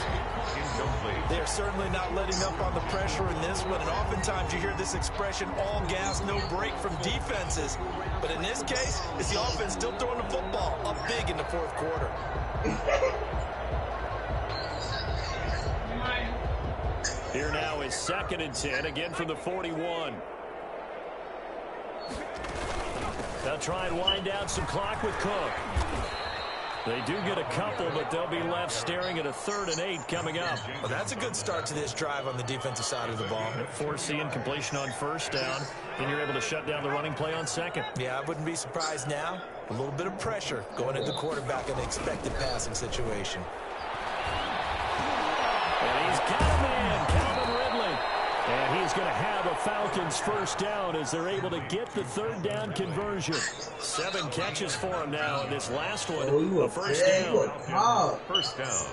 They are certainly not letting up on the pressure in this one, and oftentimes you hear this expression, all gas, no break from defenses. But in this case, it's the offense still throwing the football up big in the 4th quarter. Here now is 2nd and 10, again from the 41. They'll try and wind down some clock with Cook. They do get a couple, but they'll be left staring at a 3rd and 8 coming up. Well, that's a good start to this drive on the defensive side of the ball. Forcing completion on 1st down, and you're able to shut down the running play on 2nd. Yeah, I wouldn't be surprised now. A little bit of pressure going at the quarterback in an expected passing situation. And he's got a man, Calvin Ridley. And he's going to have a Falcons 1st down as they're able to get the 3rd down conversion. 7 catches for him now, and this last one, a 1st down. First down.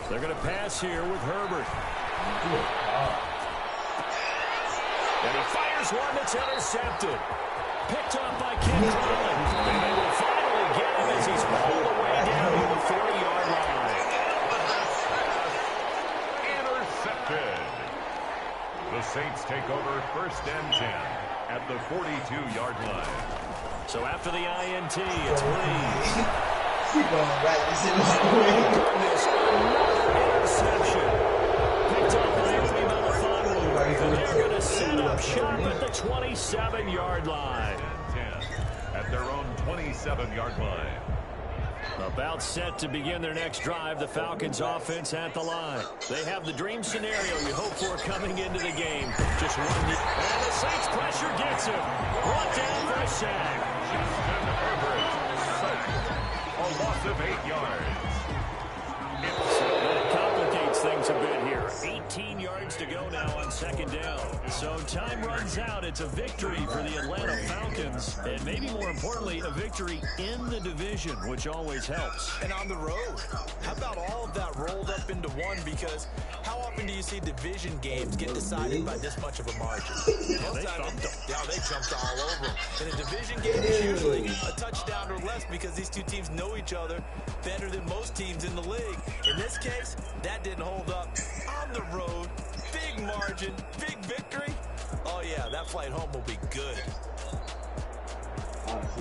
They're going to pass here with Herbert. And he fires one that's intercepted. Picked up by Ken Collins. And they will finally get him as he's pulled away down to the 40-yard line. Intercepted. The Saints take over 1st and 10 at the 42-yard line. So after the INT, it's Breeze. Keep going right. This is another interception. Picked up by Udi Melifonwu. And they're going to set up shop at the 27-yard line. 10 at their own 27-yard line. About set to begin their next drive, the Falcons offense at the line. They have the dream scenario you hope for coming into the game. Just one. And the Saints pressure gets him. Brought down for a sack. Justin Herbert, a loss of 8 yards. That complicates things a bit here. 18 yards to go now on 2nd down. So time runs out. It's a victory for the Atlanta Falcons. And maybe more importantly, a victory in the division, which always helps. And on the road, how about all of that rolled up into one? Because how often do you see division games get decided by this much of a margin? Most times, they jumped all over them. In a division game, it's usually a touchdown or less because these two teams know each other better than most teams in the league. In this case, that didn't hold up. On the road, big margin, big victory. Oh, yeah, that flight home will be good.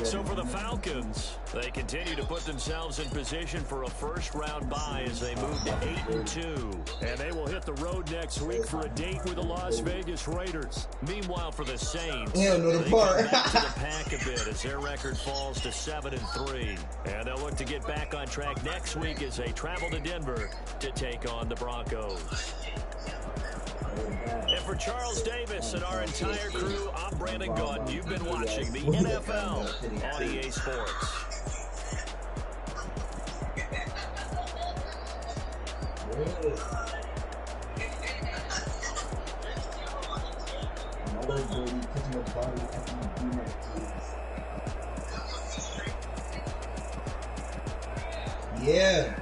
So for the Falcons, they continue to put themselves in position for a 1st-round bye as they move to 8-2. And they will hit the road next week for a date with the Las Vegas Raiders. Meanwhile, for the Saints, they come back to the pack a bit as their record falls to 7-3. And they'll look to get back on track next week as they travel to Denver to take on the Broncos. And for Charles Davis and our entire crew, I'm Brandon Gaunt. You've been watching the NFL on EA Sports. Yeah.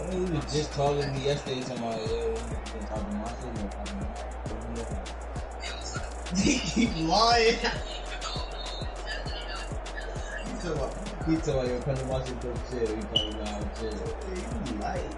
He was just calling me yesterday talking about, he keep lying. He told me, you're coming to watch it, don't chill. He told me, I'll chill. He lying.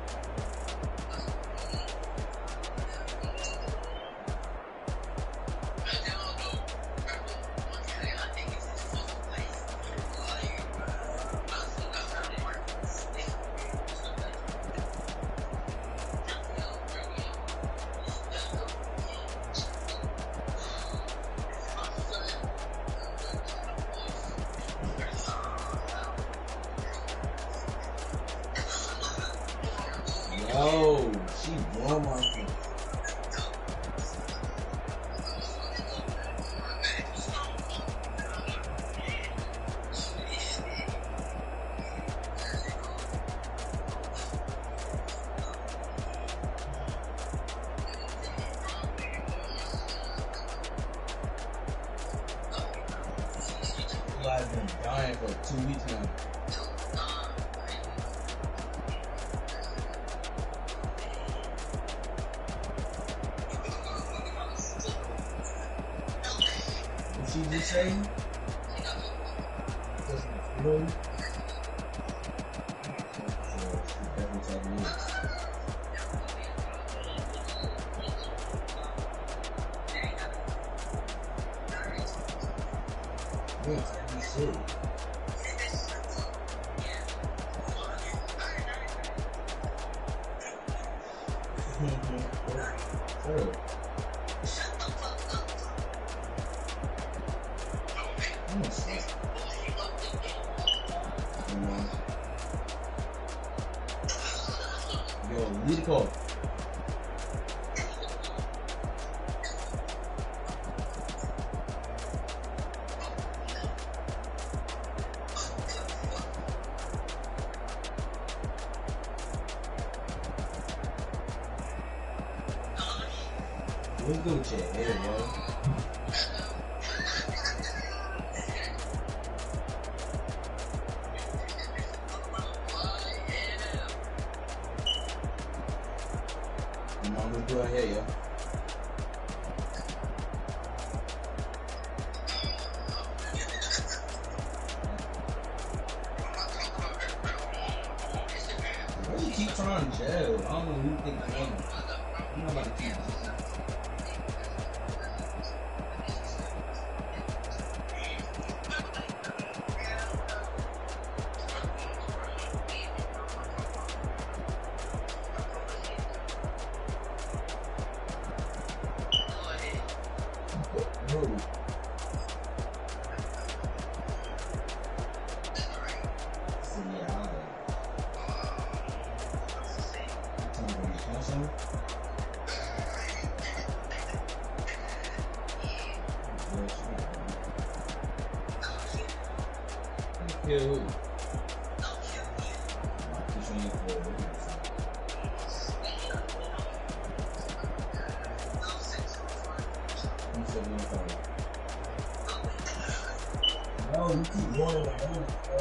Oh, she won my phone. I've been dying for 2 weeks now. What she just say? Really? Yo, lead the call. Let's go with your head, yo. I'm gonna do it here, yo. Why do you keep trying to jail? I don't know who you think you are. I'm not about to keep kill. No, you keep going on the bonus, bro.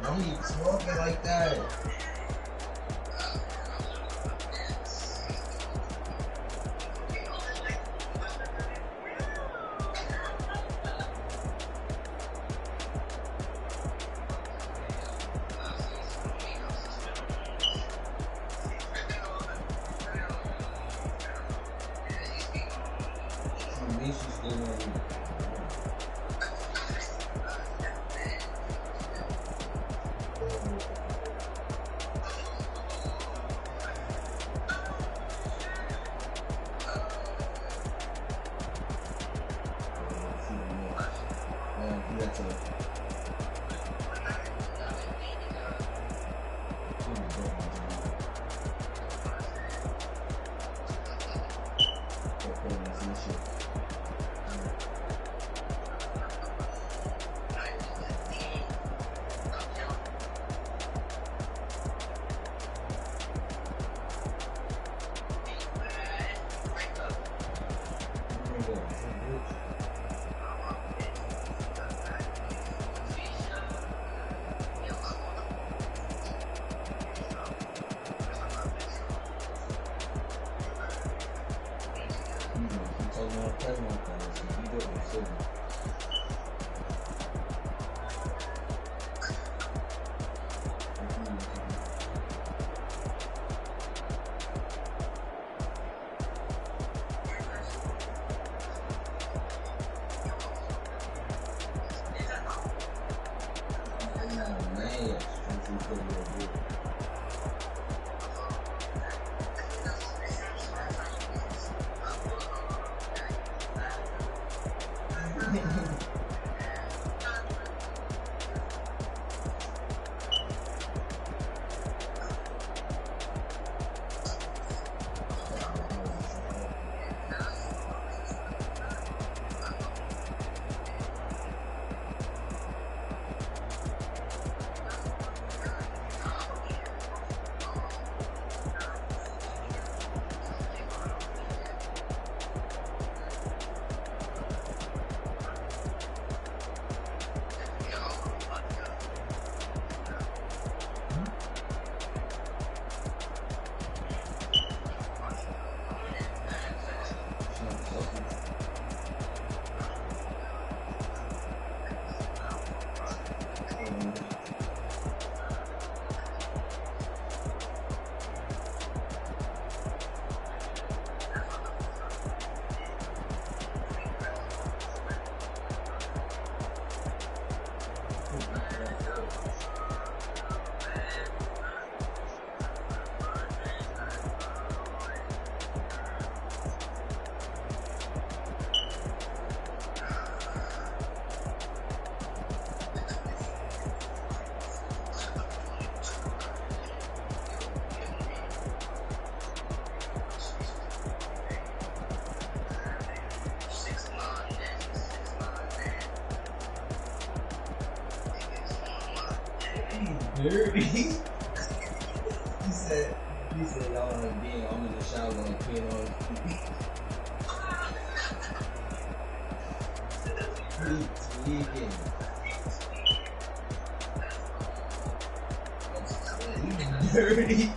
Why are you talking like that? Dirty. he said, y'all want to be I'm in the shower and clean on his feet. He's tweaking. He's dirty.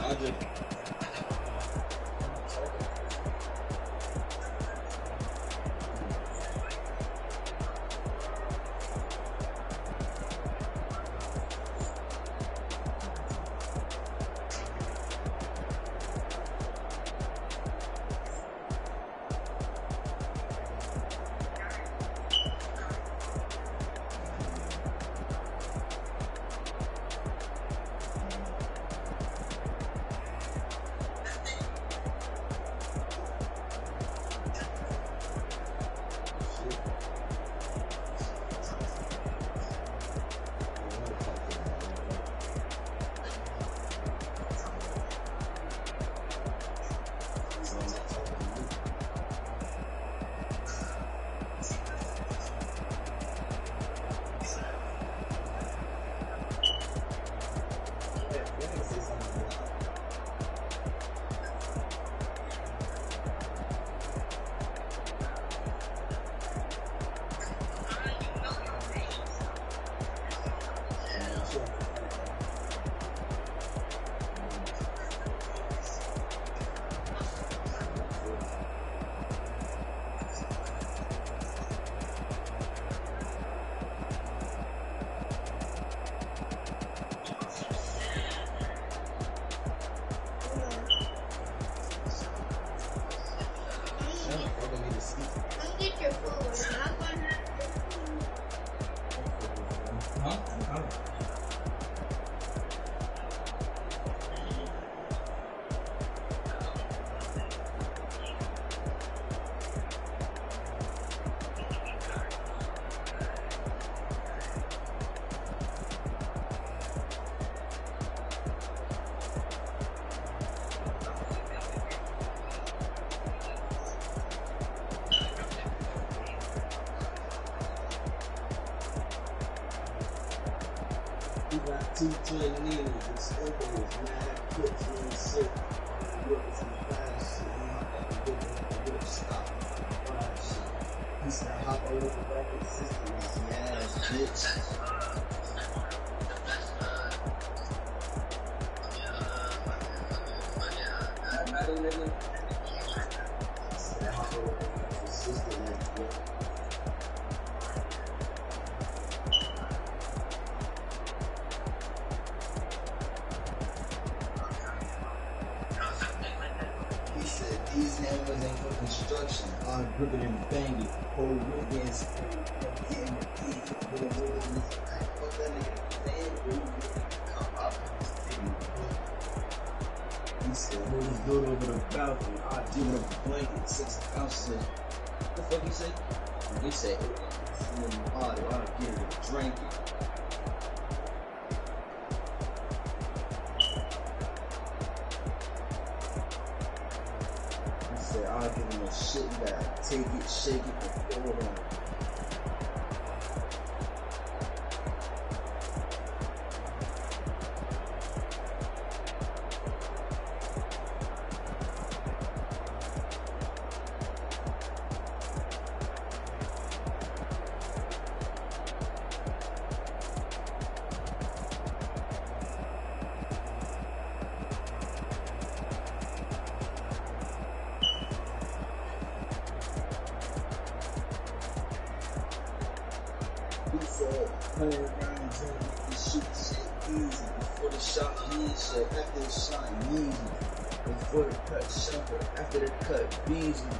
I just. got 220 knees, it's elbows, mad kicks, and sick. Working some fast shit, you know, I got to get up, stop, fire shit. He said, hop over the back of the system, yeah, bitch. That matter, nigga? He said, hop over the back of the system, yeah. These hammers ain't for construction. I'm gripping and banging. Whole whip dance. Hitting the teeth. Fuck that nigga. He said, hold his dude over the balcony. I'll give it a blanket. 6 ounces. What the fuck he say? He said, it's in the bottle. I'll give it a drink. I'll give him a shit, you gotta take it, shake it, and throw it on. He said, 100 rounds in, you shoot shit easy. Before the shot, shit. After the shot, easy. Before the cut, shuffle. After the cut, Beasley.